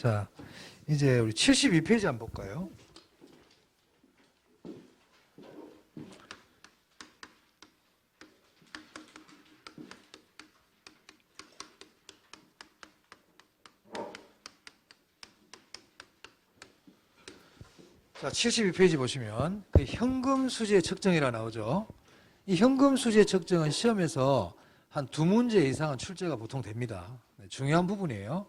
자, 이제 우리 72페이지 한번 볼까요? 자, 72페이지 보시면 그 현금 수지의 측정이라 나오죠. 이 현금 수지의 측정은 시험에서 한 2문제 이상은 출제가 보통 됩니다. 중요한 부분이에요.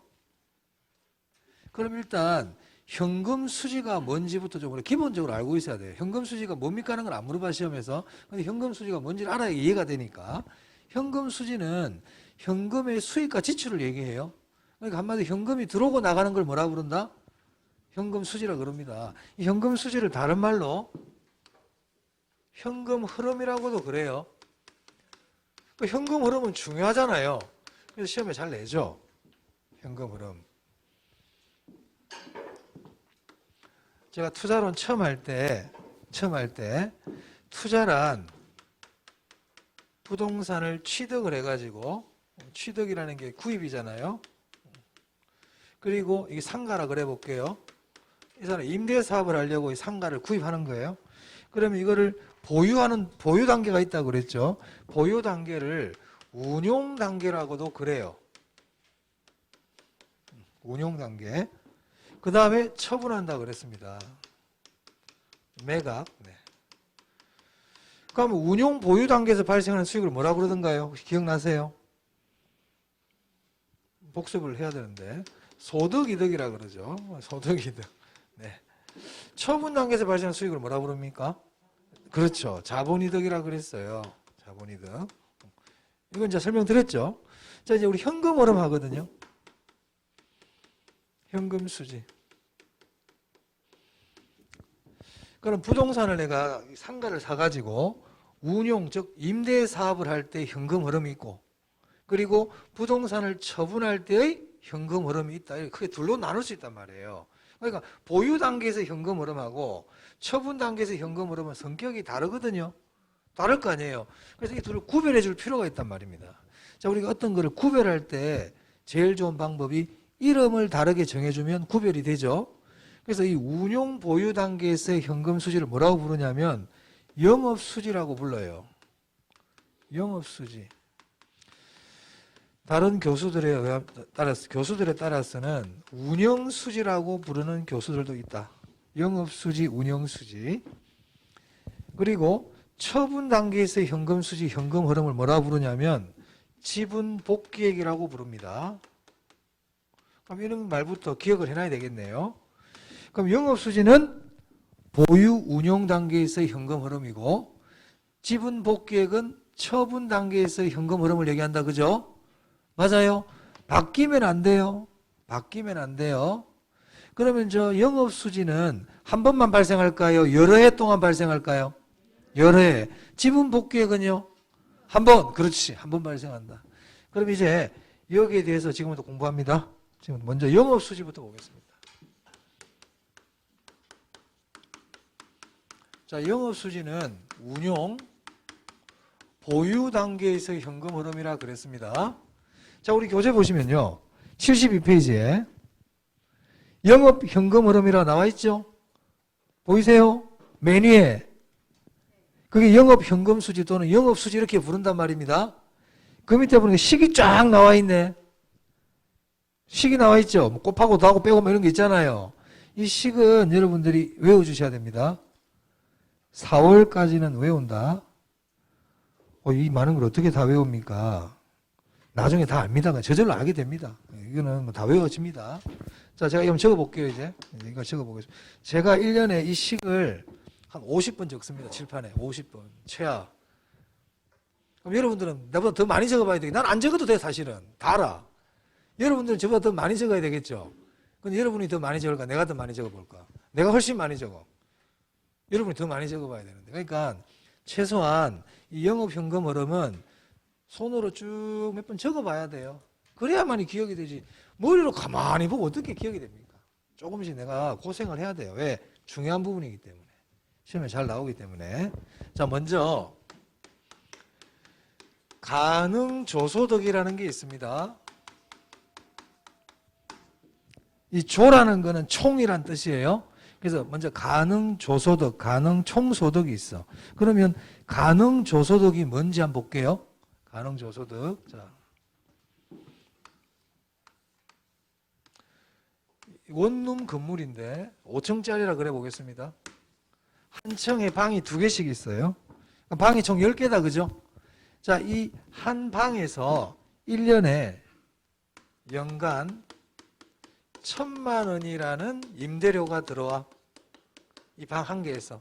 그럼 일단 현금 수지가 뭔지부터 좀 기본적으로 알고 있어야 돼요. 현금 수지가 뭡니까 하는 걸 안 물어봐 시험에서. 근데 현금 수지가 뭔지를 알아야 이해가 되니까. 현금 수지는 현금의 수입과 지출을 얘기해요. 그러니까 한마디로 현금이 들어오고 나가는 걸 뭐라 부른다? 현금 수지라 그럽니다. 이 현금 수지를 다른 말로 현금 흐름이라고도 그래요. 또 현금 흐름은 중요하잖아요. 그래서 시험에 잘 내죠. 현금 흐름. 제가 투자론 처음 할 때 투자란 부동산을 취득을 해가지고, 취득이라는 게 구입이잖아요. 그리고 이게 상가라 그래 볼게요. 이 사람 임대 사업을 하려고 이 상가를 구입하는 거예요. 그러면 이거를 보유 단계가 있다고 그랬죠. 보유 단계를 운용 단계라고도 그래요. 운용 단계. 그 다음에 처분한다 그랬습니다. 매각. 네. 그럼 운용 보유 단계에서 발생하는 수익을 뭐라 부르던가요? 혹시 기억나세요? 복습을 해야 되는데 소득이득이라 그러죠. 소득이득. 네. 처분 단계에서 발생하는 수익을 뭐라 부릅니까? 그렇죠. 자본이득이라 그랬어요. 자본이득. 이건 이제 설명드렸죠. 자, 이제 우리 현금 흐름 하거든요. 현금 수지. 그럼 부동산을 내가 상가를 사가지고 운용, 즉 임대 사업을 할 때 현금 흐름이 있고, 그리고 부동산을 처분할 때의 현금 흐름이 있다. 이렇게 크게 둘로 나눌 수 있단 말이에요. 그러니까 보유 단계에서 현금 흐름하고 처분 단계에서 현금 흐름은 성격이 다르거든요. 다를 거 아니에요. 그래서 이 둘을 구별해 줄 필요가 있단 말입니다. 자, 우리가 어떤 거를 구별할 때 제일 좋은 방법이 이름을 다르게 정해주면 구별이 되죠. 그래서 이 운용 보유 단계에서의 현금 수지를 뭐라고 부르냐면 영업수지라고 불러요. 영업수지. 다른 교수들에 따라서는 운영수지라고 부르는 교수들도 있다. 영업수지, 운영수지. 그리고 처분 단계에서의 현금수지, 현금 흐름을 뭐라고 부르냐면 지분복귀액이라고 부릅니다. 그럼 이런 말부터 기억을 해놔야 되겠네요. 그럼 영업수지는 보유, 운용 단계에서의 현금 흐름이고, 지분복귀액은 처분 단계에서의 현금 흐름을 얘기한다. 그죠? 맞아요. 바뀌면 안 돼요. 바뀌면 안 돼요. 그러면 저 영업수지는 한 번만 발생할까요? 여러 해 동안 발생할까요? 여러 해. 지분복귀액은요? 한 번. 그렇지. 한 번 발생한다. 그럼 이제 여기에 대해서 지금부터 공부합니다. 지금 먼저 영업수지부터 보겠습니다. 자, 영업수지는 운용, 보유 단계에서의 현금 흐름이라 그랬습니다. 자, 우리 교재 보시면요. 72페이지에 영업 현금 흐름이라 나와 있죠? 보이세요? 맨 위에. 그게 영업 현금 수지 또는 영업 수지 이렇게 부른단 말입니다. 그 밑에 보니까 식이 쫙 나와 있네. 식이 나와 있죠? 뭐 곱하고 더하고 빼고 뭐 이런 게 있잖아요. 이 식은 여러분들이 외워주셔야 됩니다. 4월까지는 외운다. 이 많은 걸 어떻게 다 외웁니까? 나중에 다 압니다. 저절로 알게 됩니다. 이거는 다 외워집니다. 자, 제가 이거 적어볼게요, 이제. 이거 적어보겠습니다. 제가 1년에 이 식을 한 50번 적습니다. 칠판에. 50번. 최하. 그럼 여러분들은 나보다 더 많이 적어봐야 되겠죠. 난 안 적어도 돼, 사실은. 다 알아. 여러분들은 저보다 더 많이 적어야 되겠죠. 근데 여러분이 더 많이 적을까? 내가 더 많이 적어볼까? 내가 훨씬 많이 적어. 여러분이 더 많이 적어봐야 되는데. 그러니까 최소한 이 영업현금 흐름은 손으로 쭉 몇 번 적어봐야 돼요. 그래야만이 기억이 되지. 머리로 가만히 보고 어떻게 기억이 됩니까? 조금씩 내가 고생을 해야 돼요. 왜? 중요한 부분이기 때문에. 시험에 잘 나오기 때문에. 자, 먼저 가능조소득이라는 게 있습니다. 이 조라는 거는 총이란 뜻이에요. 그래서 먼저 가능조소득, 가능총소득이 있어. 그러면 가능조소득이 뭔지 한번 볼게요. 가능조소득. 자, 원룸 건물인데 5층짜리라 그래 보겠습니다. 한 층에 방이 2개씩 있어요. 방이 총 10개다, 그죠? 자, 이 한 방에서 1년에 연간 1,000만 원이라는 임대료가 들어와. 이 방 한 개에서.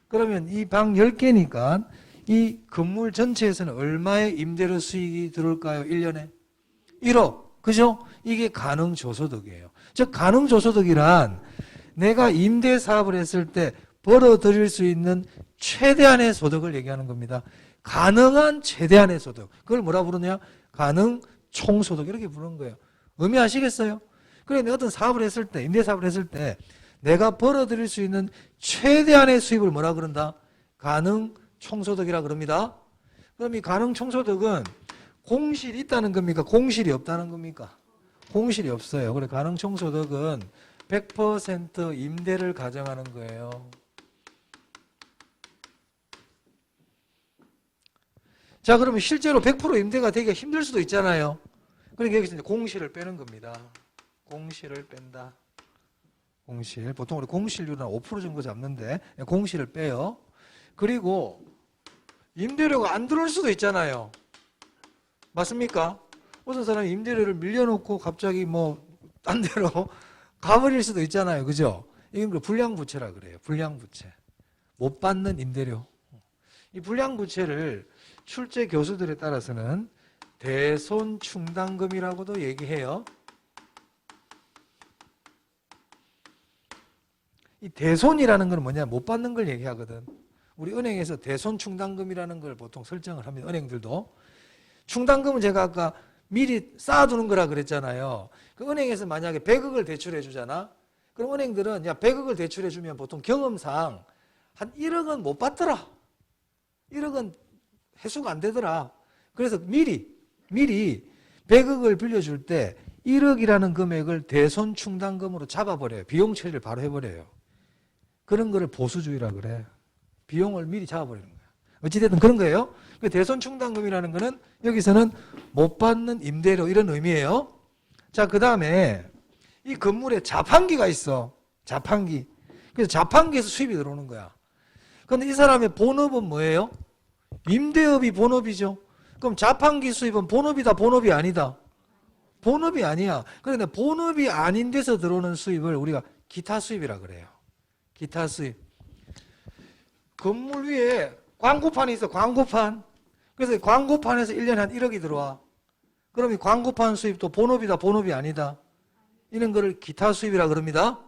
그러면 이 방 10개니까 이 건물 전체에서는 얼마의 임대료 수익이 들어올까요? 1년에? 1억. 그죠? 이게 가능조소득이에요. 즉 가능조소득이란 내가 임대 사업을 했을 때 벌어들일 수 있는 최대한의 소득을 얘기하는 겁니다. 가능한 최대한의 소득. 그걸 뭐라 부르냐? 가능 총소득 이렇게 부르는 거예요. 의미 아시겠어요? 그래 내가 어떤 사업을 했을 때, 임대 사업을 했을 때 내가 벌어들일 수 있는 최대한의 수입을 뭐라 그런다? 가능 총소득이라 그럽니다. 그럼 이 가능 총소득은 공실이 있다는 겁니까? 공실이 없다는 겁니까? 공실이 없어요. 그래 가능 총소득은 100% 임대를 가정하는 거예요. 자, 그러면 실제로 100% 임대가 되기가 힘들 수도 있잖아요. 그러니까 여기서 이제 공실을 빼는 겁니다. 공실을 뺀다. 공실. 보통 우리 공실률은 5% 정도 잡는데 공실을 빼요. 그리고 임대료가 안 들어올 수도 있잖아요. 맞습니까? 어떤 사람이 임대료를 밀려놓고 갑자기 딴 데로 가버릴 수도 있잖아요. 그죠? 이건 불량부채라 그래요. 불량부채. 못 받는 임대료. 이 불량부채를 출제 교수들에 따라서는 대손충당금이라고도 얘기해요. 이 대손이라는 건 뭐냐? 못 받는 걸 얘기하거든. 우리 은행에서 대손충당금이라는 걸 보통 설정을 합니다. 은행들도. 충당금은 제가 아까 미리 쌓아두는 거라 그랬잖아요. 그 은행에서 만약에 100억을 대출해 주잖아. 그럼 은행들은 100억을 대출해 주면 보통 경험상 한 1억은 못 받더라. 1억은 회수가 안 되더라. 그래서 미리 100억을 빌려줄 때 1억이라는 금액을 대손충당금으로 잡아버려요. 비용 처리를 바로 해버려요. 그런 거를 보수주의라 그래. 비용을 미리 잡아버리는 거야. 어찌됐든 그런 거예요. 대손충당금이라는 거는 여기서는 못 받는 임대료 이런 의미예요. 자, 그 다음에 이 건물에 자판기가 있어. 자판기. 그래서 자판기에서 수입이 들어오는 거야. 그런데 이 사람의 본업은 뭐예요? 임대업이 본업이죠. 그럼 자판기 수입은 본업이다, 본업이 아니다? 본업이 아니야. 그런데 본업이 아닌 데서 들어오는 수입을 우리가 기타 수입이라 그래요. 기타 수입. 건물 위에 광고판이 있어, 광고판. 그래서 광고판에서 1년에 한 1억이 들어와. 그럼 이 광고판 수입도 본업이다, 본업이 아니다? 이런 거를 기타 수입이라 그럽니다.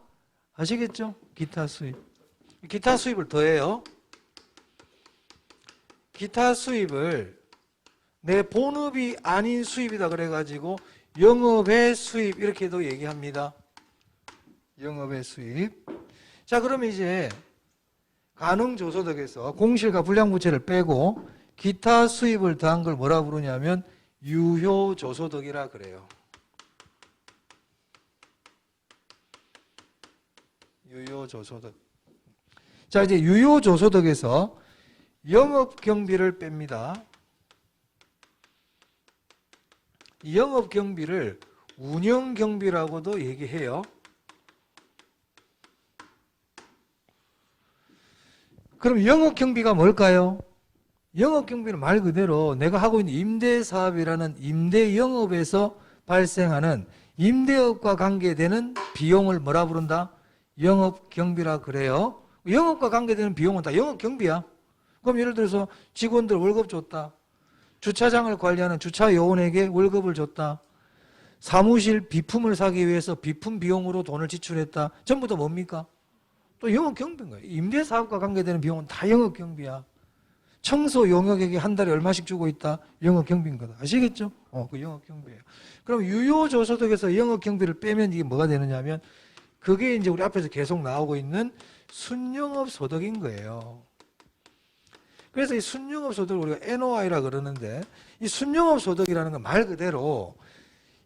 아시겠죠? 기타 수입. 기타 수입을 더해요. 기타 수입을 내 본업이 아닌 수입이다 그래가지고 영업의 수입 이렇게도 얘기합니다. 영업의 수입. 자, 그러면 이제 가능조소득에서 공실과 불량부채를 빼고 기타 수입을 더한 걸 뭐라 부르냐면 유효조소득이라 그래요. 유효조소득. 자, 이제 유효조소득에서 영업경비를 뺍니다. 이 영업경비를 운영경비라고도 얘기해요. 그럼 영업경비가 뭘까요? 영업경비는 말 그대로 내가 하고 있는 임대사업이라는 임대영업에서 발생하는 임대업과 관계되는 비용을 뭐라 부른다? 영업경비라 그래요. 영업과 관계되는 비용은 다 영업경비야. 그럼 예를 들어서 직원들 월급 줬다. 주차장을 관리하는 주차요원에게 월급을 줬다. 사무실 비품을 사기 위해서 비품 비용으로 돈을 지출했다. 전부 다 뭡니까? 또 영업경비인 거예요. 임대사업과 관계되는 비용은 다 영업경비야. 청소 용역에게 한 달에 얼마씩 주고 있다? 영업경비인 거다. 아시겠죠? 그 영업경비예요. 그럼 유효조소득에서 영업경비를 빼면 이게 뭐가 되느냐 하면 그게 이제 우리 앞에서 계속 나오고 있는 순영업 소득인 거예요. 그래서 이 순영업 소득을 우리가 NOI라 그러는데 이 순영업 소득이라는 건 말 그대로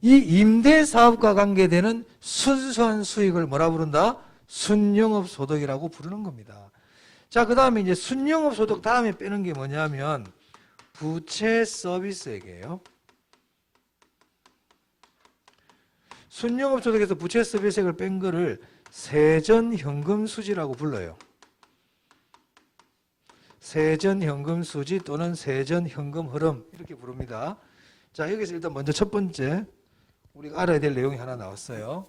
이 임대사업과 관계되는 순수한 수익을 뭐라 부른다? 순영업소득이라고 부르는 겁니다. 자, 그 다음에 이제 순영업소득 다음에 빼는 게 뭐냐면 부채 서비스액이에요. 순영업소득에서 부채 서비스액을 뺀 거를 세전현금수지라고 불러요. 세전현금수지 또는 세전현금흐름 이렇게 부릅니다. 자, 여기서 일단 먼저 첫 번째 우리가 알아야 될 내용이 하나 나왔어요.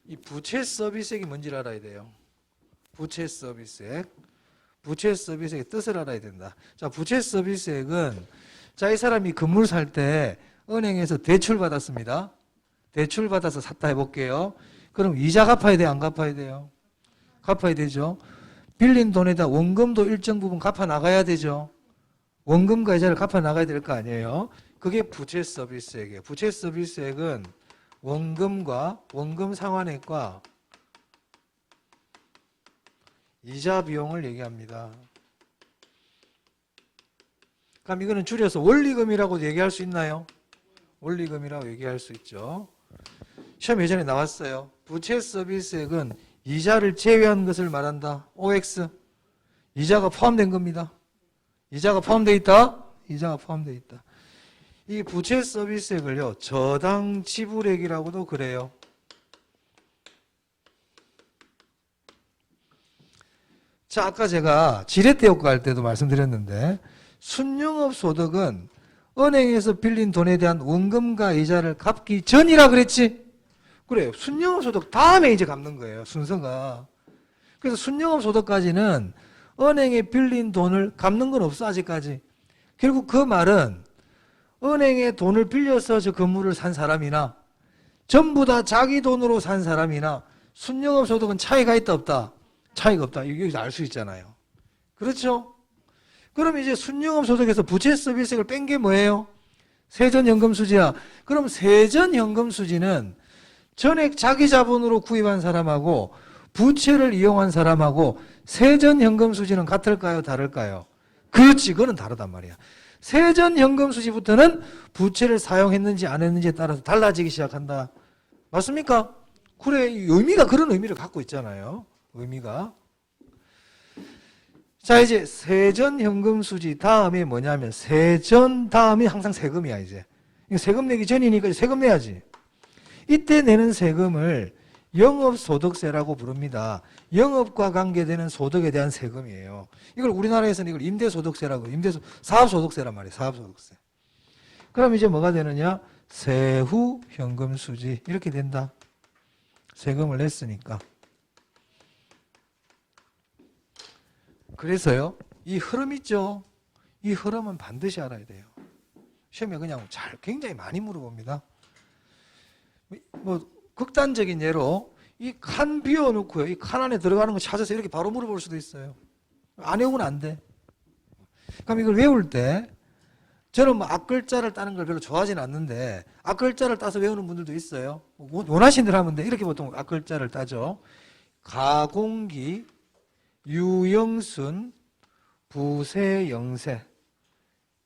이 부채 서비스액이 뭔지를 알아야 돼요. 부채 서비스액. 부채 서비스액의 뜻을 알아야 된다. 자, 부채 서비스액은 자, 이 사람이 건물 살 때 은행에서 대출 받았습니다. 대출 받아서 샀다 해볼게요. 그럼 이자 갚아야 돼요? 안 갚아야 돼요? 갚아야 되죠. 빌린 돈에다 원금도 일정 부분 갚아 나가야 되죠. 원금과 이자를 갚아 나가야 될 거 아니에요. 그게 부채 서비스액이에요. 부채 서비스액은 원금과 원금 상환액과 이자 비용을 얘기합니다. 그럼 이거는 줄여서 원리금이라고 얘기할 수 있나요? 원리금이라고 얘기할 수 있죠. 시험 예전에 나왔어요. 부채 서비스액은 이자를 제외한 것을 말한다. OX. 이자가 포함된 겁니다. 이자가 포함되어 있다? 이자가 포함되어 있다. 이 부채 서비스액을요, 저당 지불액이라고도 그래요. 자, 아까 제가 지렛대 효과 할 때도 말씀드렸는데, 순영업 소득은 은행에서 빌린 돈에 대한 원금과 이자를 갚기 전이라 그랬지? 그래요. 순영업 소득 다음에 이제 갚는 거예요, 순서가. 그래서 순영업 소득까지는 은행에 빌린 돈을 갚는 건 없어, 아직까지. 결국 그 말은 은행에 돈을 빌려서 저 건물을 산 사람이나 전부 다 자기 돈으로 산 사람이나 순영업 소득은 차이가 있다, 없다? 차이가 없다. 여기서 알 수 있잖아요. 그렇죠? 그럼 이제 순영업 소득에서 부채 서비스액을 뺀 게 뭐예요? 세전연금수지야. 그럼 세전연금수지는 전액 자기 자본으로 구입한 사람하고 부채를 이용한 사람하고 세전연금수지는 같을까요? 다를까요? 그렇지. 그거는 다르단 말이야. 세전연금수지부터는 부채를 사용했는지 안 했는지에 따라서 달라지기 시작한다. 맞습니까? 그래, 의미가 그런 의미를 갖고 있잖아요. 의미가. 자, 이제 세전현금수지 다음에 뭐냐면 세전 다음이 항상 세금이야. 이제 세금 내기 전이니까 세금 내야지. 이때 내는 세금을 영업소득세라고 부릅니다. 영업과 관계되는 소득에 대한 세금이에요. 이걸 우리나라에서는 이걸 임대소득세라고, 사업소득세란 말이에요. 사업소득세. 그럼 이제 뭐가 되느냐? 세후현금수지 이렇게 된다. 세금을 냈으니까. 그래서요, 이 흐름 있죠? 이 흐름은 반드시 알아야 돼요. 시험에 그냥 굉장히 많이 물어봅니다. 뭐 극단적인 예로 이 칸 비워놓고요, 이 칸 안에 들어가는 거 찾아서 이렇게 바로 물어볼 수도 있어요. 안 외우면 안 돼. 그럼 이걸 외울 때 저는 뭐 앞글자를 따는 걸 별로 좋아하지는 않는데 앞글자를 따서 외우는 분들도 있어요. 원하시는 대로 하면 돼. 이렇게 보통 앞글자를 따죠. 가공기, 유영순, 부세영세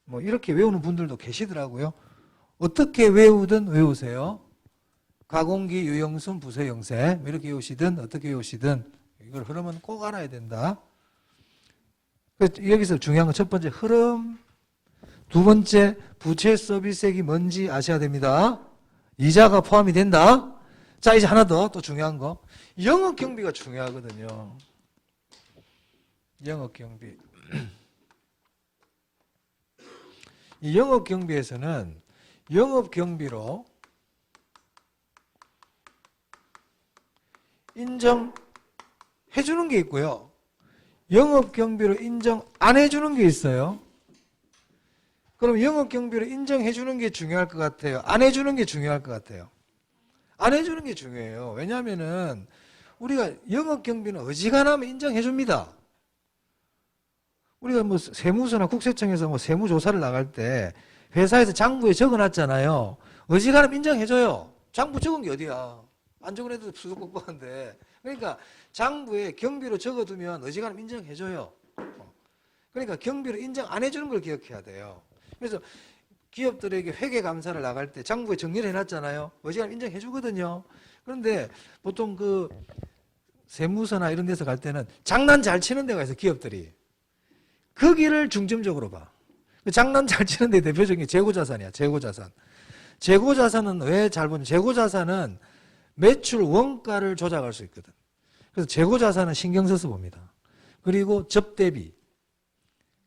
뭐 이렇게 외우는 분들도 계시더라고요. 어떻게 외우든 외우세요. 가공기, 유영순, 부세영세 이렇게 외우시든 어떻게 외우시든 이걸 흐름은 꼭 알아야 된다. 여기서 중요한 건 첫 번째 흐름, 두 번째 부채 서비스액이 뭔지 아셔야 됩니다. 이자가 포함이 된다. 자, 이제 하나 더 또 중요한 거, 영업경비가 중요하거든요. 영업경비. 이 영업경비에서는 영업경비로 인정해주는 게 있고요. 영업경비로 인정 안 해주는 게 있어요. 그럼 영업경비로 인정해주는 게 중요할 것 같아요? 안 해주는 게 중요할 것 같아요? 안 해주는 게 중요해요. 왜냐하면은 우리가 영업경비는 어지간하면 인정해줍니다. 우리가 뭐 세무서나 국세청에서 뭐 세무조사를 나갈 때 회사에서 장부에 적어놨잖아요. 어지간하면 인정해줘요. 장부 적은 게 어디야. 안 적은 애도 수수께끼한데. 그러니까 장부에 경비로 적어두면 어지간하면 인정해줘요. 그러니까 경비로 인정 안 해주는 걸 기억해야 돼요. 그래서 기업들에게 회계 감사를 나갈 때 장부에 정리를 해놨잖아요. 어지간하면 인정해 주거든요. 그런데 보통 그 세무서나 이런 데서 갈 때는 장난 잘 치는 데가 있어, 기업들이. 거기를 중점적으로 봐. 그 장난 잘 치는 데 대표적인 게 재고자산이야, 재고자산. 재고자산은 왜 잘 보냐? 재고자산은 매출 원가를 조작할 수 있거든. 그래서 재고자산은 신경 써서 봅니다. 그리고 접대비,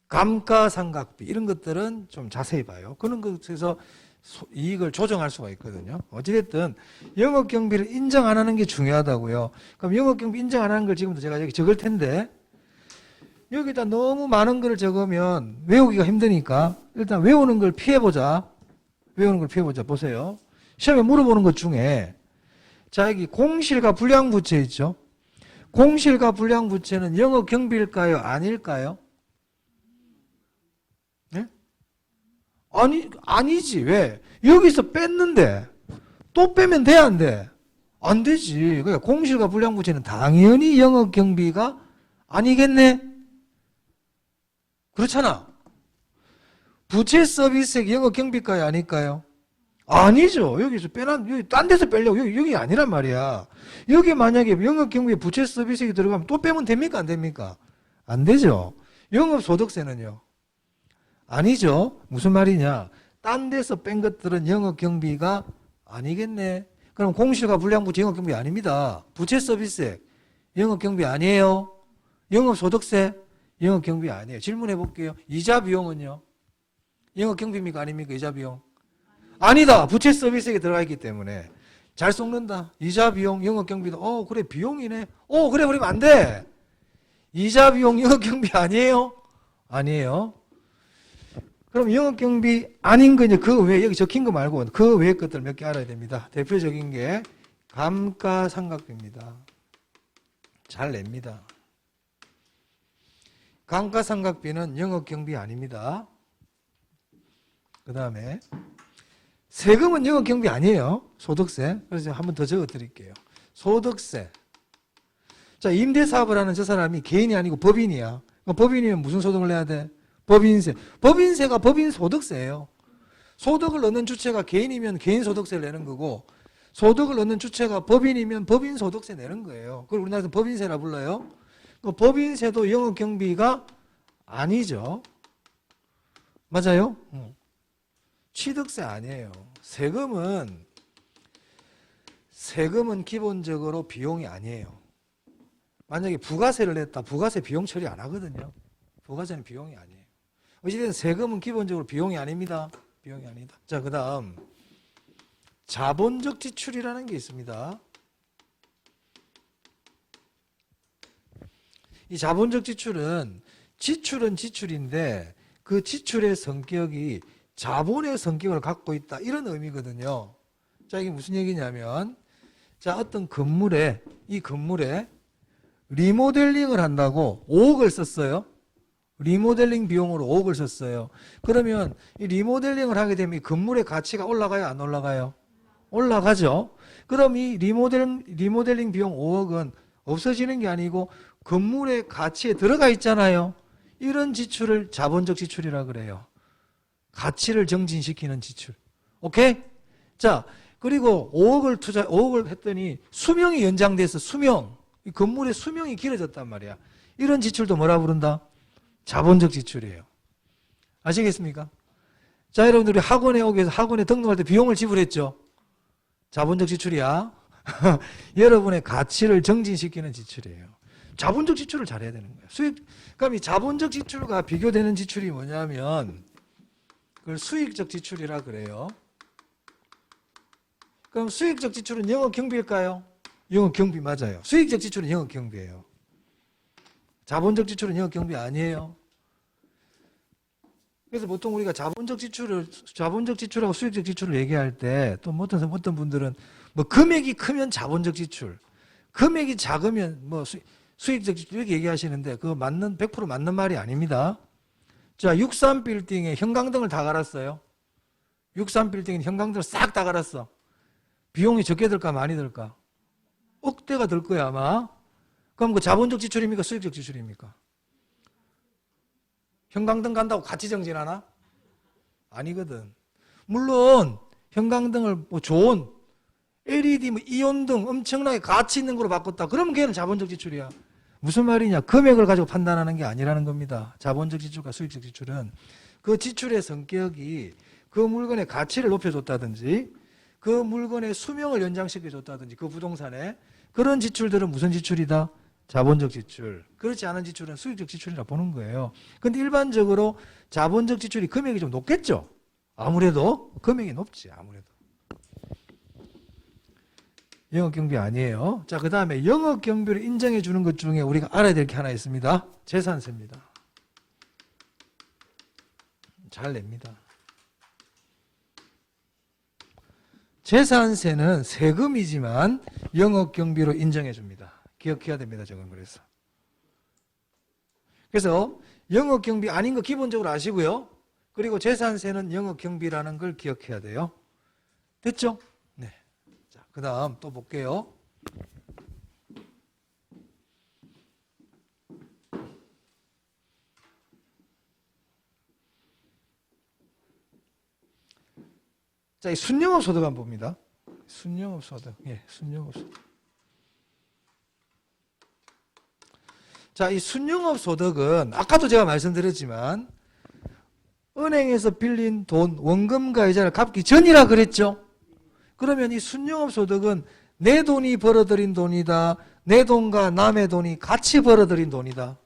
감가상각비 이런 것들은 좀 자세히 봐요. 그런 것에서 이익을 조정할 수가 있거든요. 어찌됐든 영업경비를 인정 안 하는 게 중요하다고요. 그럼 영업경비 인정 안 하는 걸 지금도 제가 여기 적을 텐데 여기다 너무 많은 걸 적으면 외우기가 힘드니까 일단 외우는 걸 피해보자. 외우는 걸 피해보자. 보세요. 시험에 물어보는 것 중에 자, 여기 공실과 불량부채 있죠. 공실과 불량부채는 영업경비일까요? 아닐까요? 네? 아니지. 왜? 여기서 뺐는데 또 빼면 돼, 안 돼? 안 되지. 그러니까 공실과 불량부채는 당연히 영업경비가 아니겠네? 그렇잖아. 부채 서비스액 영업경비일까요? 아닐까요? 아니죠. 여기서 여기 딴 데서 빼려고. 여기 아니란 말이야. 여기 만약에 영업경비에 부채 서비스액이 들어가면 또 빼면 됩니까? 안 됩니까? 안 되죠. 영업소득세는요? 아니죠. 무슨 말이냐. 딴 데서 뺀 것들은 영업경비가 아니겠네. 그럼 공실과 불량부채 영업경비 아닙니다. 부채 서비스액 영업경비 아니에요. 영업소득세 영업경비 아니에요. 질문해 볼게요. 이자 비용은요? 영업경비입니까? 아닙니까? 이자 비용? 아니다. 부채 서비스액에 들어가 있기 때문에. 잘 속는다. 이자 비용 영업경비도 그래 비용이네. 그래 버리면 안 돼. 이자 비용 영업경비 아니에요? 아니에요. 그럼 영업경비 아닌 거 이제 그 외에 여기 적힌 거 말고 그 외의 것들 몇 개 알아야 됩니다. 대표적인 게 감가상각비입니다. 잘 냅니다. 감가상각비는 영업경비 아닙니다. 그 다음에 세금은 영업경비 아니에요. 소득세. 그래서 한 번 더 적어 드릴게요. 소득세. 자, 임대사업을 하는 저 사람이 개인이 아니고 법인이야. 법인이면 무슨 소득을 내야 돼? 법인세. 법인세가 법인 소득세예요. 소득을 넣는 주체가 개인이면 개인 소득세를 내는 거고 소득을 넣는 주체가 법인이면 법인 소득세 내는 거예요. 그걸 우리나라에서 법인세라 불러요. 그 법인세도 영업경비가 아니죠. 맞아요? 취득세 아니에요. 세금은 기본적으로 비용이 아니에요. 만약에 부가세를 냈다. 부가세 비용 처리 안 하거든요. 부가세는 비용이 아니에요. 어쨌든 세금은 기본적으로 비용이 아닙니다. 비용이 아니다. 자, 그 다음 자본적 지출이라는 게 있습니다. 이 자본적 지출은 지출인데 그 지출의 성격이 자본의 성격을 갖고 있다. 이런 의미거든요. 자, 이게 무슨 얘기냐면 자, 어떤 건물에 리모델링을 한다고 5억을 썼어요. 리모델링 비용으로 5억을 썼어요. 그러면 이 리모델링을 하게 되면 이 건물의 가치가 올라가요? 안 올라가요? 올라가죠. 그럼 이 리모델링 비용 5억은 없어지는 게 아니고 건물의 가치에 들어가 있잖아요. 이런 지출을 자본적 지출이라 그래요. 가치를 정진시키는 지출. 오케이? 자, 그리고 5억을 했더니 수명이 연장돼서 이 건물의 수명이 길어졌단 말이야. 이런 지출도 뭐라 부른다? 자본적 지출이에요. 아시겠습니까? 자, 여러분들이 학원에 오기 위해서 학원에 등록할 때 비용을 지불했죠? 자본적 지출이야. 여러분의 가치를 정진시키는 지출이에요. 자본적 지출을 잘해야 되는 거예요. 그럼 이 자본적 지출과 비교되는 지출이 뭐냐면 그걸 수익적 지출이라 그래요. 그럼 수익적 지출은 영업경비일까요? 영업경비 맞아요. 수익적 지출은 영업경비예요. 자본적 지출은 영업경비 아니에요. 그래서 보통 우리가 자본적 지출하고 수익적 지출을 얘기할 때 또 어떤 분들은 뭐 금액이 크면 자본적 지출, 금액이 작으면 뭐 수익적 지출 이렇게 얘기하시는데 그거 100% 맞는 말이 아닙니다. 자, 63빌딩에 형광등을 다 갈았어요. 63빌딩에 형광등을 싹 다 갈았어. 비용이 적게 들까 많이 들까? 억대가 들 거야 아마. 그럼 그 자본적 지출입니까? 수익적 지출입니까? 형광등 간다고 같이 정진하나? 아니거든. 물론 형광등을 뭐 좋은 LED 뭐 이온등 엄청나게 가치 있는 걸로 바꿨다. 그러면 걔는 자본적 지출이야. 무슨 말이냐? 금액을 가지고 판단하는 게 아니라는 겁니다. 자본적 지출과 수익적 지출은 그 지출의 성격이 그 물건의 가치를 높여줬다든지 그 물건의 수명을 연장시켜줬다든지 그 부동산에 그런 지출들은 무슨 지출이다? 자본적 지출. 그렇지 않은 지출은 수익적 지출이라 보는 거예요. 근데 일반적으로 자본적 지출이 금액이 좀 높겠죠? 아무래도 금액이 높지. 아무래도. 영업경비 아니에요. 자, 그 다음에 영업경비를 인정해 주는 것 중에 우리가 알아야 될 게 하나 있습니다. 재산세입니다. 잘 냅니다. 재산세는 세금이지만 영업경비로 인정해 줍니다. 기억해야 됩니다. 저건 그래서 영업경비 아닌 거 기본적으로 아시고요. 그리고 재산세는 영업경비라는 걸 기억해야 돼요. 됐죠? 네. 자, 그 다음 또 볼게요. 자, 이 순영업 소득 한번 봅니다. 순영업 소득. 예, 순영업 소득. 자, 이 순영업 소득은 아까도 제가 말씀드렸지만 은행에서 빌린 돈, 원금과 이자를 갚기 전이라 그랬죠. 그러면 이 순영업 소득은 내 돈이 벌어들인 돈이다. 내 돈과 남의 돈이 같이 벌어들인 돈이다.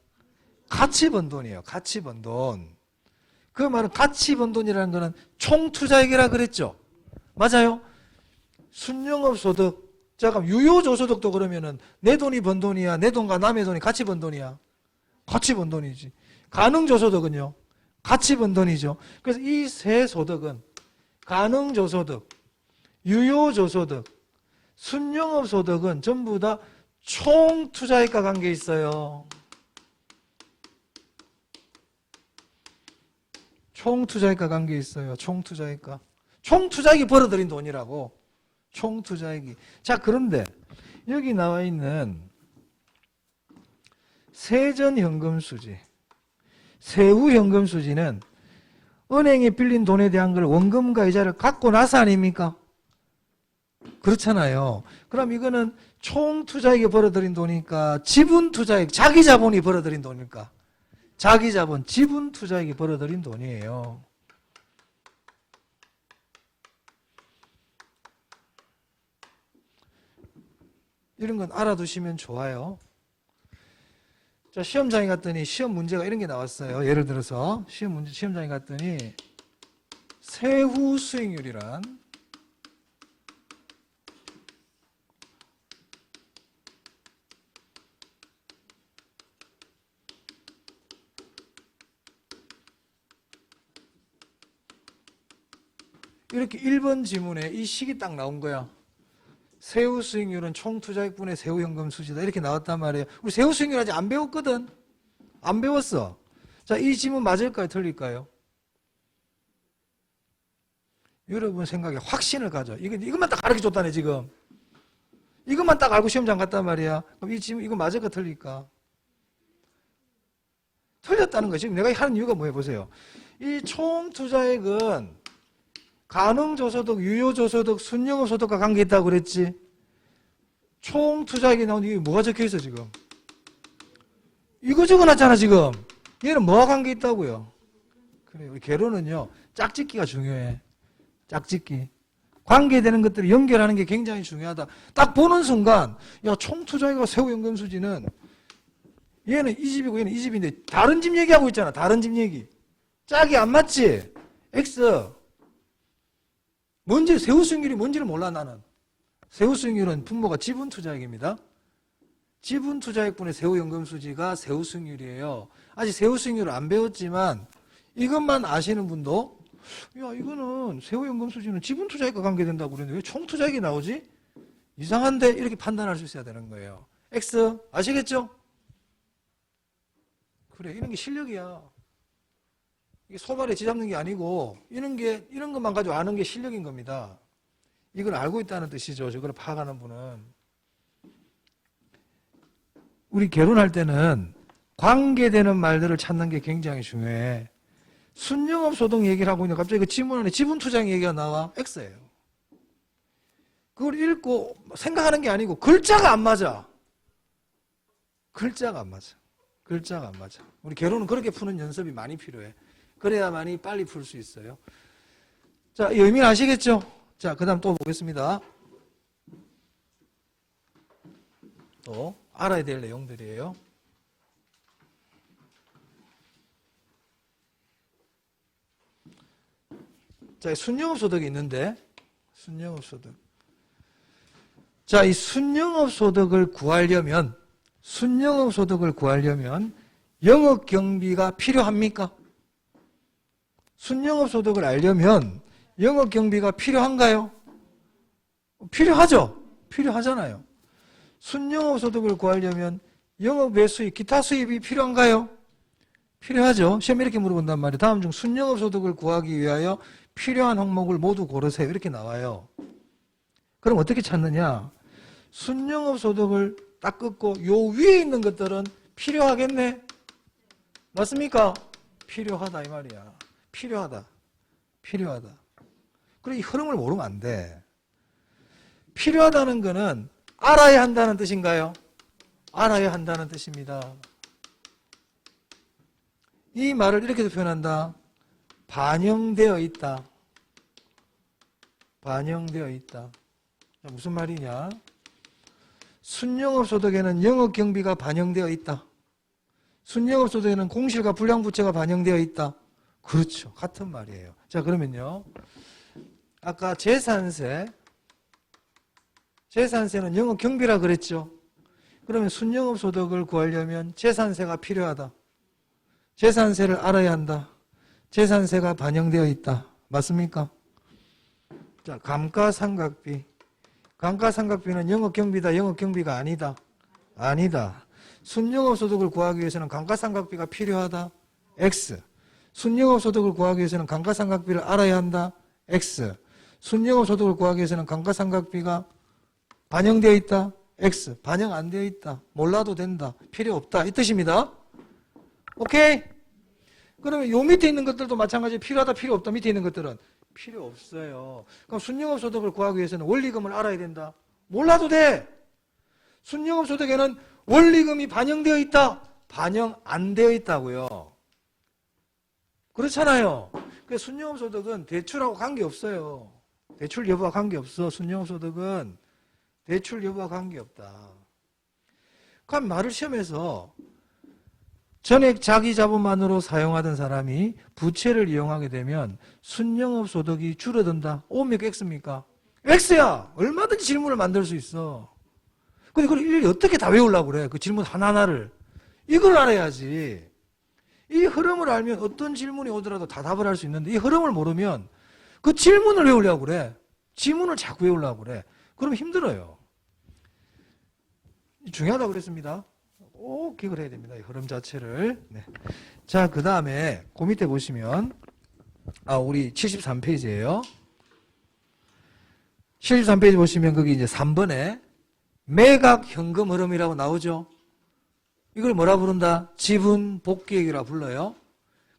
같이 번 돈이에요. 같이 번 돈. 그 말은 같이 번 돈이라는 거는 총투자액이라 그랬죠. 맞아요. 순영업 소득. 자, 그럼 유효조소득도 그러면은 내 돈이 번 돈이야. 내 돈과 남의 돈이 같이 번 돈이야. 같이 번 돈이지. 가능조소득은요. 같이 번 돈이죠. 그래서 이 세 소득은 가능조소득, 유효조소득, 순영업소득은 전부 다 총투자액과 관계 있어요. 총투자액과 관계 있어요. 총투자액과. 총투자액이 벌어들인 돈이라고. 총투자액이. 자, 그런데 여기 나와 있는 세전현금수지, 세후현금수지는 은행에 빌린 돈에 대한 걸 원금과 이자를 갚고 나서 아닙니까? 그렇잖아요. 그럼 이거는 총투자액이 벌어들인 돈이니까 지분투자액, 자기 자본이 벌어들인 돈일까? 자기 자본, 지분투자액이 벌어들인 돈이에요. 이런 건 알아두시면 좋아요. 자, 시험장에 갔더니 시험 문제가 이런 게 나왔어요. 예를 들어서 시험장에 갔더니 세후 수익률이란 이렇게 1번 지문에 이 식이 딱 나온 거야. 세후 수익률은 총투자액분의 세후현금 수지다. 이렇게 나왔단 말이에요. 우리 세후 수익률 아직 안 배웠거든. 안 배웠어. 자, 이 지문 맞을까요? 틀릴까요? 여러분 생각에 확신을 가져. 이것만 딱 가르쳐 줬다네, 지금. 이것만 딱 알고 시험장 갔단 말이야. 그럼 이 지문, 이거 맞을까? 틀릴까? 틀렸다는 거지. 지금 내가 하는 이유가 뭐예요? 보세요. 이 총투자액은 가능조소득, 유효조소득, 순영업소득과 관계 있다고 그랬지. 총투자액이 나오는데 이게 뭐가 적혀있어 지금? 이거 적어놨잖아 지금. 얘는 뭐와 관계 있다고요? 그래, 우리 개론은요 짝짓기가 중요해. 짝짓기. 관계되는 것들을 연결하는 게 굉장히 중요하다. 딱 보는 순간 야, 총투자액과 세후연금수지는 얘는 이 집이고 얘는 이 집인데 다른 집 얘기하고 있잖아. 다른 집 얘기. 짝이 안 맞지? X. 뭔지 세후수익률이 뭔지를 몰라 나는. 세후수익률은 분모가 지분투자액입니다. 지분투자액분의 세후연금수지가 세후수익률이에요. 아직 세후수익률을 안 배웠지만 이것만 아시는 분도 야 이거는 세후연금수지는 지분투자액과 관계된다고 그랬는데 왜 총투자액이 나오지? 이상한데 이렇게 판단할 수 있어야 되는 거예요. X 아시겠죠? 그래 이런 게 실력이야. 이게 소발에 지잡는 게 아니고 이런 것만 가지고 아는 게 실력인 겁니다. 이걸 알고 있다는 뜻이죠. 저걸 파악하는 분은. 우리 결혼할 때는 관계되는 말들을 찾는 게 굉장히 중요해. 순영업 소득 얘기를 하고 있는데 갑자기 그 지문 안에 지분 투자액 얘기가 나와. X예요. 그걸 읽고 생각하는 게 아니고 글자가 안 맞아. 글자가 안 맞아. 글자가 안 맞아. 우리 개론은 그렇게 푸는 연습이 많이 필요해. 그래야만이 빨리 풀 수 있어요. 자, 이 의미는 아시겠죠? 자, 그 다음 또 보겠습니다. 또 알아야 될 내용들이에요. 자, 순영업 소득이 있는데, 순영업 소득. 자, 이 순영업 소득을 구하려면 영업 경비가 필요합니까? 순영업 소득을 알려면 영업 경비가 필요한가요? 필요하죠? 필요하잖아요. 순영업 소득을 구하려면 영업 외수입, 기타 수입이 필요한가요? 필요하죠. 시험에 이렇게 물어본단 말이에요. 다음 중 순영업 소득을 구하기 위하여 필요한 항목을 모두 고르세요. 이렇게 나와요. 그럼 어떻게 찾느냐? 순영업 소득을 딱 끊고 요 위에 있는 것들은 필요하겠네? 맞습니까? 필요하다 이 말이야. 필요하다. 그래, 이 흐름을 모르면 안 돼. 필요하다는 거는 알아야 한다는 뜻인가요? 알아야 한다는 뜻입니다. 이 말을 이렇게도 표현한다. 반영되어 있다. 무슨 말이냐? 순영업 소득에는 영업 경비가 반영되어 있다. 순영업 소득에는 공실과 불량부채가 반영되어 있다. 그렇죠. 같은 말이에요. 자, 그러면요. 아까 재산세는 영업 경비라 그랬죠. 그러면 순영업 소득을 구하려면 재산세가 필요하다. 재산세를 알아야 한다. 재산세가 반영되어 있다. 맞습니까? 자, 감가상각비. 감가상각비는 영업 경비다. 영업 경비가 아니다. 아니다. 순영업 소득을 구하기 위해서는 감가상각비가 필요하다. X. 순영업 소득을 구하기 위해서는 감가상각비를 알아야 한다. X. 순영업 소득을 구하기 위해서는 감가상각비가 반영되어 있다. X. 반영 안 되어 있다. 몰라도 된다. 필요 없다. 이 뜻입니다. 오케이? 그러면 요 밑에 있는 것들도 마찬가지로 필요하다, 필요 없다. 밑에 있는 것들은 필요 없어요. 그럼 순영업 소득을 구하기 위해서는 원리금을 알아야 된다. 몰라도 돼. 순영업 소득에는 원리금이 반영되어 있다. 반영 안 되어 있다고요. 그렇잖아요. 그래서 순영업 소득은 대출하고 관계없어요. 대출 여부와 관계없어. 순영업 소득은 대출 여부와 관계없다. 그럼 말을 시험에서 전액 자기 자본만으로 사용하던 사람이 부채를 이용하게 되면 순영업 소득이 줄어든다. O입니까? X입니까? X야. 얼마든지 질문을 만들 수 있어. 근데 그걸 일일이 어떻게 다 외우려고 그래? 그 질문 하나하나를. 이걸 알아야지. 이 흐름을 알면 어떤 질문이 오더라도 다 답을 할 수 있는데 이 흐름을 모르면 그 질문을 외우려고 그래. 지문을 자꾸 외우려고 그래. 그러면 힘들어요. 중요하다고 그랬습니다. 꼭 기억을 해야 됩니다. 이 흐름 자체를. 네. 자, 그 다음에 그 밑에 보시면 우리 73페이지예요. 73페이지 보시면 거기 이제 3번에 매각 현금 흐름이라고 나오죠. 이걸 뭐라 부른다? 지분 복귀액이라 불러요.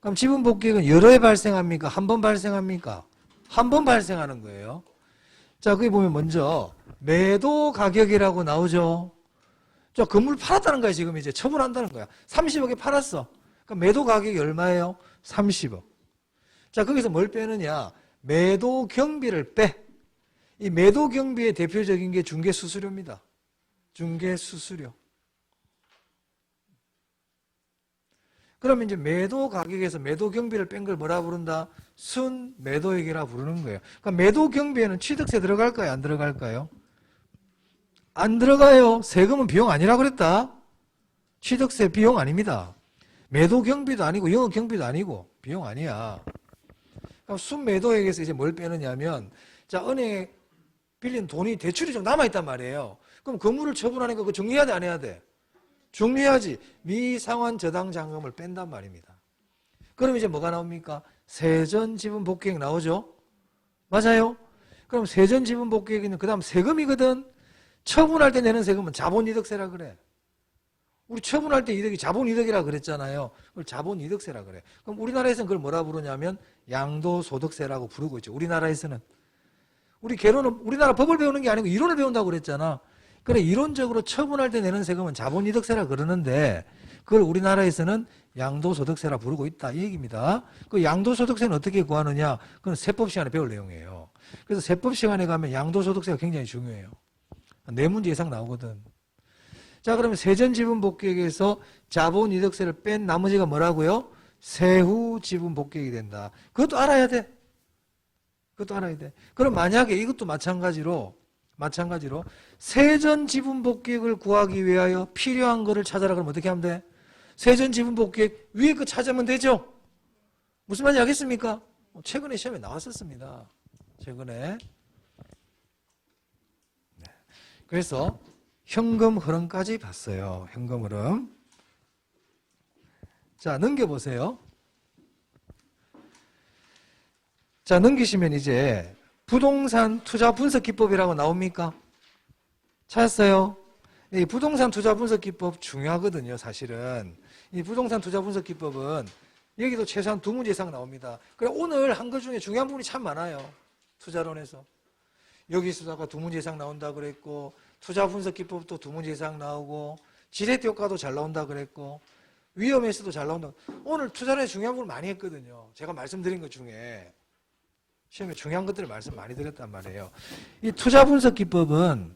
그럼 지분 복귀액은 여러 해 발생합니까? 한 번 발생합니까? 한 번 발생하는 거예요. 자, 거기 보면 먼저 매도 가격이라고 나오죠. 자, 건물 팔았다는 거야. 지금 이제 처분한다는 거야. 30억에 팔았어. 그럼 매도 가격이 얼마예요? 30억. 자, 거기서 뭘 빼느냐? 매도 경비를 빼. 이 매도 경비의 대표적인 게 중개수수료입니다. 중개수수료. 그러면 이제 매도 가격에서 매도 경비를 뺀 걸 뭐라 부른다? 순매도액이라 부르는 거예요. 그러니까 매도 경비에는 취득세 들어갈까요? 안 들어갈까요? 안 들어가요. 세금은 비용 아니라 그랬다. 취득세 비용 아닙니다. 매도 경비도 아니고 영업 경비도 아니고 비용 아니야. 그럼 순매도액에서 이제 뭘 빼느냐면, 자, 은행에 빌린 돈이 대출이 좀 남아있단 말이에요. 그럼 건물을 처분하니까 그거 정리해야 돼, 안 해야 돼? 정리해야지. 미상환 저당 잔금을 뺀단 말입니다. 그럼 이제 뭐가 나옵니까? 세전 지분 복귀액 나오죠? 맞아요? 그럼 세전 지분 복귀액은 그 다음 세금이거든? 처분할 때 내는 세금은 자본이득세라 그래. 우리 처분할 때 이득이 자본이득이라 그랬잖아요. 그걸 자본이득세라 그래. 그럼 우리나라에서는 그걸 뭐라 부르냐면 양도소득세라고 부르고 있죠. 우리나라에서는. 우리 개론은 우리나라 법을 배우는 게 아니고 이론을 배운다고 그랬잖아. 그래, 이론적으로 처분할 때 내는 세금은 자본이득세라 그러는데 그걸 우리나라에서는 양도소득세라 부르고 있다 이 얘기입니다. 그 양도소득세는 어떻게 구하느냐? 그건 세법 시간에 배울 내용이에요. 그래서 세법 시간에 가면 양도소득세가 굉장히 중요해요. 4문제 이상 나오거든. 자, 그러면 세전지분복귀액에서 자본이득세를 뺀 나머지가 뭐라고요? 세후지분복귀액이 된다. 그것도 알아야 돼. 그것도 알아야 돼. 그럼 만약에 이것도 마찬가지로 세전지분복귀액을 구하기 위하여 필요한 거를 찾아라. 그럼 어떻게 하면 돼? 세전지분복귀액 위에 거 찾으면 되죠? 무슨 말인지 알겠습니까? 최근에 시험에 나왔었습니다. 최근에. 네. 그래서 현금 흐름까지 봤어요. 현금 흐름. 자, 넘겨보세요. 자, 넘기시면 이제 부동산 투자 분석 기법이라고 나옵니까? 찾았어요? 이 부동산 투자 분석 기법 중요하거든요, 사실은. 이 부동산 투자 분석 기법은 여기도 최소한 2문제 이상 나옵니다. 그래, 오늘 한 것 중에 중요한 부분이 참 많아요. 투자론에서. 여기서다가 2문제 이상 나온다 그랬고, 투자 분석 기법도 2문제 이상 나오고, 지렛대 효과도 잘 나온다 그랬고, 위험에서도 잘 나온다. 오늘 투자론에 중요한 부분을 많이 했거든요. 제가 말씀드린 것 중에. 시험에 중요한 것들을 말씀 많이 드렸단 말이에요. 이 투자 분석 기법은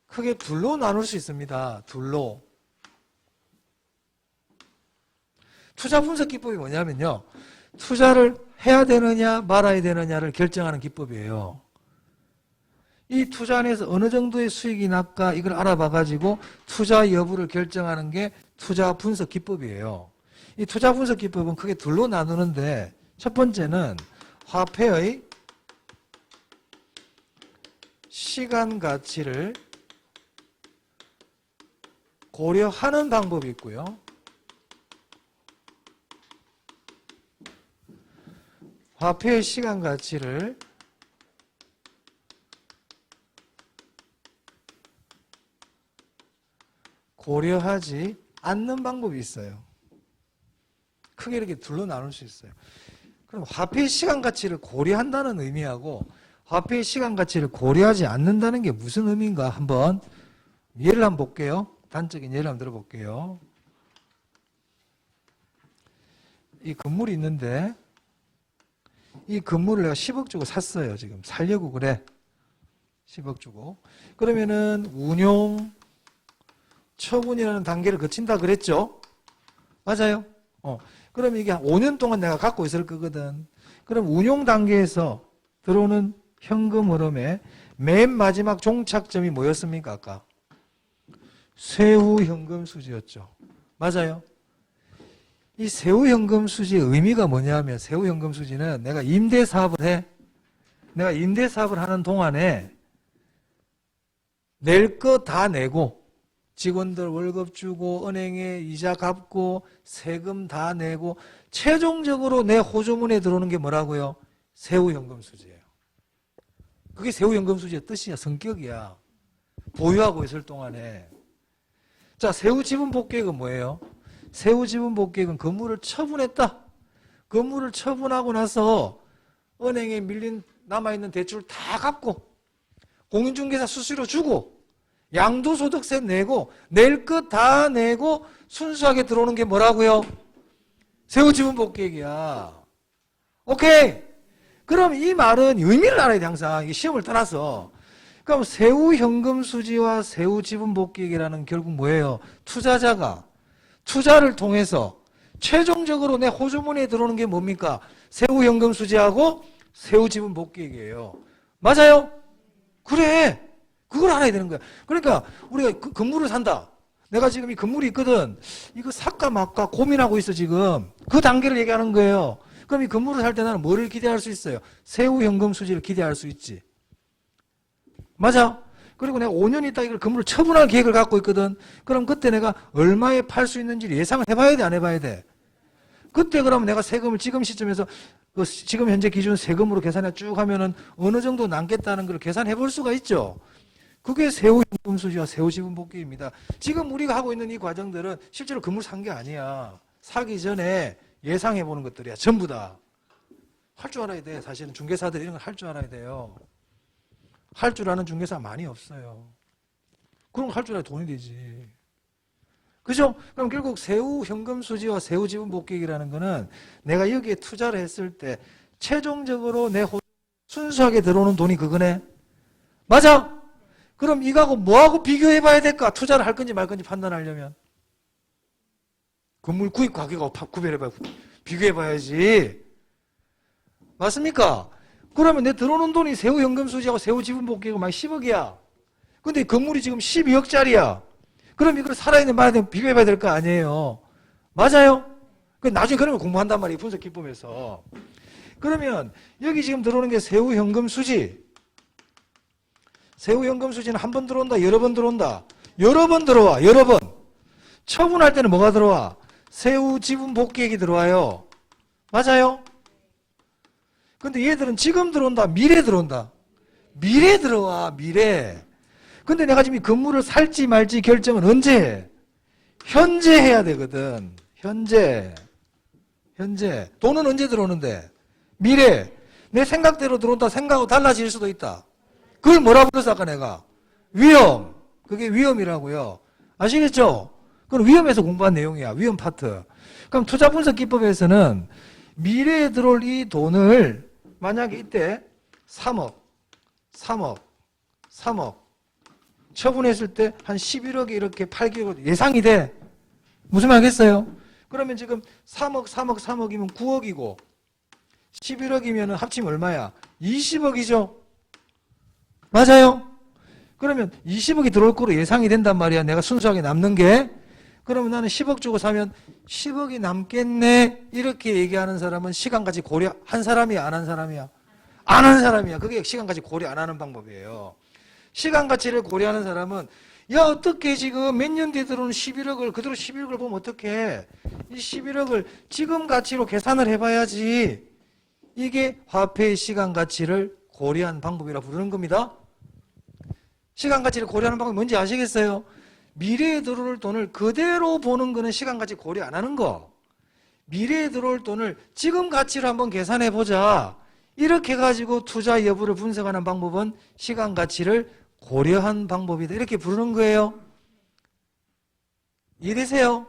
크게 둘로 나눌 수 있습니다. 둘로. 투자 분석 기법이 뭐냐면요. 투자를 해야 되느냐 말아야 되느냐를 결정하는 기법이에요. 이 투자 안에서 어느 정도의 수익이 날까 이걸 알아봐가지고 투자 여부를 결정하는 게 투자 분석 기법이에요. 이 투자 분석 기법은 크게 둘로 나누는데 첫 번째는 화폐의 시간 가치를 고려하는 방법이 있고요. 화폐의 시간 가치를 고려하지 않는 방법이 있어요. 크게 이렇게 둘로 나눌 수 있어요. 그럼 화폐의 시간 가치를 고려한다는 의미하고 화폐의 시간 가치를 고려하지 않는다는 게 무슨 의미인가 한번 예를 한번 볼게요. 단적인 예를 한번 들어볼게요. 이 건물이 있는데 이 건물을 내가 10억 주고 샀어요. 지금 살려고 그래. 10억 주고. 그러면은 운용 처분이라는 단계를 거친다 그랬죠? 맞아요? 그럼 이게 한 5년 동안 내가 갖고 있을 거거든. 그럼 운용 단계에서 들어오는 현금 흐름의 맨 마지막 종착점이 뭐였습니까? 아까 세후 현금 수지였죠. 맞아요? 이 세후 현금 수지의 의미가 뭐냐면 세후 현금 수지는 내가 임대 사업을 해. 내가 임대 사업을 하는 동안에 낼 거 다 내고 직원들 월급 주고 은행에 이자 갚고 세금 다 내고 최종적으로 내 호주문에 들어오는 게 뭐라고요? 세후 현금 수지예요. 그게 세후 현금 수지의 뜻이야. 성격이야. 보유하고 있을 동안에. 자, 세후 지분 복귀액은 뭐예요? 세후 지분 복귀액은 건물을 처분했다. 건물을 처분하고 나서 은행에 밀린 남아있는 대출 다 갚고 공인중개사 수수료 주고 양도소득세 내고 낼 것 다 내고 순수하게 들어오는 게 뭐라고요? 세후 지분 복귀액이야. 오케이. 그럼 이 말은 의미를 알아야 돼. 항상 이게 시험을 떠나서. 그럼 세후 현금 수지와 세후 지분 복귀액이라는 결국 뭐예요? 투자자가 투자를 통해서 최종적으로 내 호주문에 들어오는 게 뭡니까? 세후 현금 수지하고 세후 지분 복귀액이에요. 맞아요? 그래. 그걸 알아야 되는 거야. 그러니까 우리가 건물을 산다. 내가 지금 이 건물이 있거든. 이거 살까 말까 고민하고 있어 지금. 그 단계를 얘기하는 거예요. 그럼 이 건물을 살 때 나는 뭐를 기대할 수 있어요? 세후 현금 수지를 기대할 수 있지. 맞아? 그리고 내가 5년 있다 이걸 건물을 처분할 계획을 갖고 있거든. 그럼 그때 내가 얼마에 팔 수 있는지를 예상을 해봐야 돼, 안 해봐야 돼? 그때 그러면 내가 세금을 지금 시점에서 지금 현재 기준 세금으로 계산해 쭉 하면은 어느 정도 남겠다는 걸 계산해 볼 수가 있죠. 그게 세후연금 수지와 세후지분 복귀입니다. 지금 우리가 하고 있는 이 과정들은 실제로 건물 산 게 아니야. 사기 전에 예상해 보는 것들이야. 전부 다. 할 줄 알아야 돼. 사실은 중개사들 이런 걸 할 줄 알아야 돼요. 할 줄 아는 중개사 많이 없어요. 그런 거 할 줄 알아야 돈이 되지. 그죠? 그럼 결국 세후 현금 수지와 세후 지분 복귀액이라는 거는 내가 여기에 투자를 했을 때 최종적으로 내 순수하게 들어오는 돈이 그거네. 맞아? 그럼 이거하고 뭐하고 비교해 봐야 될까? 투자를 할 건지 말 건지 판단하려면. 건물 구입 가격하고 구별해 봐야 비교해 봐야지. 맞습니까? 그러면 내 들어오는 돈이 세후 현금 수지하고 세후 지분 복귀액이 막 10억이야. 근데 건물이 지금 12억짜리야. 그럼 이걸 살아있는 말에 비교해 봐야 될 거 아니에요. 맞아요? 나중에 그런 걸 공부한단 말이에요. 분석 기법에서. 그러면 여기 지금 들어오는 게 세후 현금 수지. 세후 현금 수지는 한 번 들어온다, 여러 번 들어온다. 여러 번 들어와, 여러 번. 처분할 때는 뭐가 들어와? 세후 지분 복귀액이 들어와요. 맞아요? 근데 얘들은 지금 들어온다, 미래 들어온다. 미래 들어와, 미래. 근데 내가 지금 이 건물을 살지 말지 결정은 언제 해? 현재 해야 되거든. 현재. 돈은 언제 들어오는데? 미래. 내 생각대로 들어온다, 생각하고 달라질 수도 있다. 그걸 뭐라 불렀어, 아까 내가? 위험. 그게 위험이라고요. 아시겠죠? 그건 위험에서 공부한 내용이야. 위험 파트. 그럼 투자 분석 기법에서는 미래에 들어올 이 돈을 만약에 이때 3억 처분했을 때 한 11억이 이렇게 8개월 예상이 돼. 무슨 말 하겠어요? 그러면 지금 3억이면 9억이고 11억이면 합치면 얼마야? 20억이죠? 맞아요? 그러면 20억이 들어올 거로 예상이 된단 말이야. 내가 순수하게 남는 게. 그러면 나는 10억 주고 사면 10억이 남겠네. 이렇게 얘기하는 사람은 시간까지 고려한 사람이야? 안 한 사람이야? 안 한 사람이야. 그게 시간까지 고려 안 하는 방법이에요. 시간 가치를 고려하는 사람은 야 어떻게 지금 몇 년 뒤에 들어오는 11억을 그대로 11억을 보면 어떻게 이 11억을 지금 가치로 계산을 해봐야지. 이게 화폐의 시간 가치를 고려한 방법이라 부르는 겁니다. 시간 가치를 고려하는 방법이 뭔지 아시겠어요? 미래에 들어올 돈을 그대로 보는 거는 시간 가치 고려 안 하는 거. 미래에 들어올 돈을 지금 가치로 한번 계산해 보자. 이렇게 가지고 투자 여부를 분석하는 방법은 시간 가치를 고려한 방법이다. 이렇게 부르는 거예요. 이해되세요?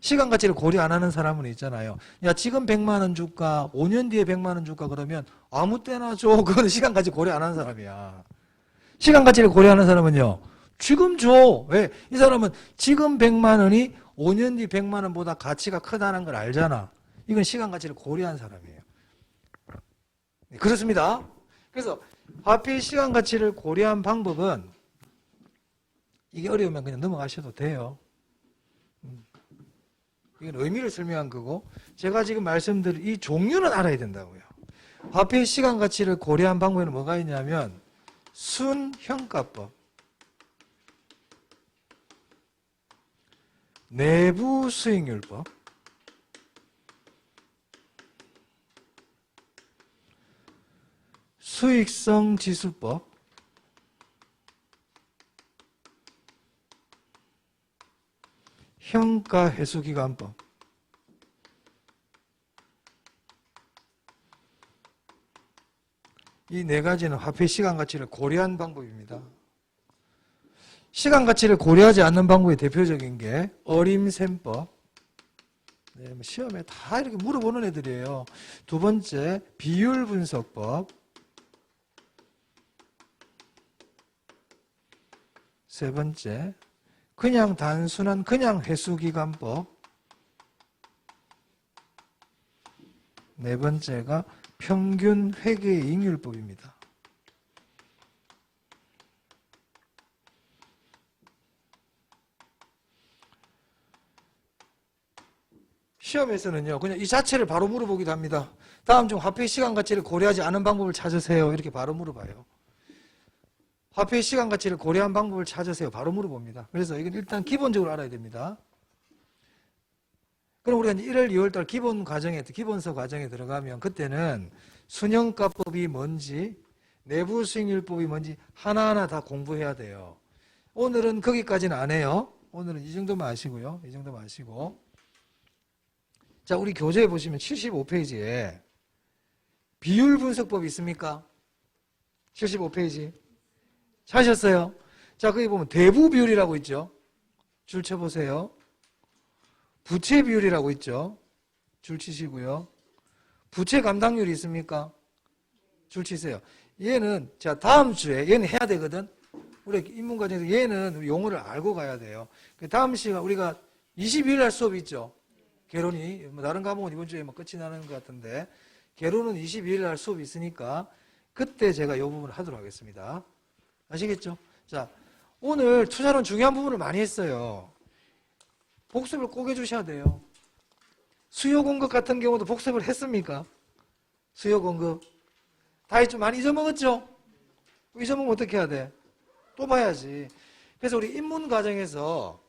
시간 가치를 고려 안 하는 사람은 있잖아요. 야 지금 100만 원 줄까? 5년 뒤에 100만 원 줄까? 그러면 아무 때나 줘. 그건 시간 가치 고려 안 하는 사람이야. 시간 가치를 고려하는 사람은요. 지금 줘. 왜? 이 사람은 지금 100만 원이 5년 뒤 100만 원보다 가치가 크다는 걸 알잖아. 이건 시간 가치를 고려한 사람이에요. 그렇습니다. 그래서 화폐의 시간 가치를 고려한 방법은 이게 어려우면 그냥 넘어가셔도 돼요. 이건 의미를 설명한 거고 제가 지금 말씀드린 이 종류는 알아야 된다고요. 화폐의 시간 가치를 고려한 방법에는 뭐가 있냐면 순형가법, 내부 수익률법, 수익성 지수법, 평가회수기간법. 이 네 가지는 화폐 시간 가치를 고려한 방법입니다. 시간 가치를 고려하지 않는 방법의 대표적인 게 어림셈법. 네, 시험에 다 이렇게 물어보는 애들이에요. 두 번째, 비율 분석법. 세 번째, 그냥 단순한 그냥 회수기간법. 네 번째가 평균 회계이익률법입니다. 시험에서는요, 그냥 이 자체를 바로 물어보기도 합니다. 다음 중 화폐 시간 가치를 고려하지 않은 방법을 찾으세요. 이렇게 바로 물어봐요. 화폐의 시간 가치를 고려한 방법을 찾으세요. 바로 물어봅니다. 그래서 이건 일단 기본적으로 알아야 됩니다. 그럼 우리가 이제 1월, 2월달 기본서 과정에 들어가면 그때는 순형가법이 뭔지, 내부 수익률법이 뭔지 하나하나 다 공부해야 돼요. 오늘은 거기까지는 안 해요. 오늘은 이 정도만 아시고요. 이 정도만 아시고. 자, 우리 교재에 보시면 75페이지에 비율 분석법이 있습니까? 75페이지. 찾으셨어요? 자, 거기 보면 대부 비율이라고 있죠. 줄 쳐보세요. 부채 비율이라고 있죠. 줄 치시고요. 부채 감당률이 있습니까? 줄 치세요. 얘는 자 다음 주에 얘는 해야 되거든. 우리 인문과정에서 얘는 용어를 알고 가야 돼요. 다음 시간 우리가 22일 날 수업 있죠. 개론이 다른 과목은 이번 주에 끝이 나는 것 같은데 개론은 22일 날 수업이 있으니까 그때 제가 이 부분을 하도록 하겠습니다. 아시겠죠? 자, 오늘 투자론 중요한 부분을 많이 했어요. 복습을 꼭 해주셔야 돼요. 수요 공급 같은 경우도 복습을 했습니까? 수요 공급 다 좀 많이 잊어먹었죠? 잊어먹으면 어떻게 해야 돼? 또 봐야지. 그래서 우리 입문 과정에서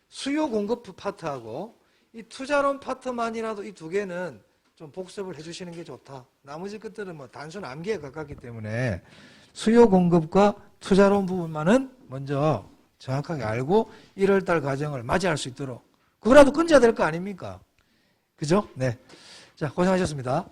수요 공급 파트하고 이 투자론 파트만이라도 이 두 개는 좀 복습을 해주시는 게 좋다. 나머지 것들은 뭐 단순 암기에 가깝기 때문에 수요 공급과 투자론 부분만은 먼저 정확하게 알고 1월달 과정을 맞이할 수 있도록 그거라도 끊어야 될 거 아닙니까? 그죠? 네. 자, 고생하셨습니다.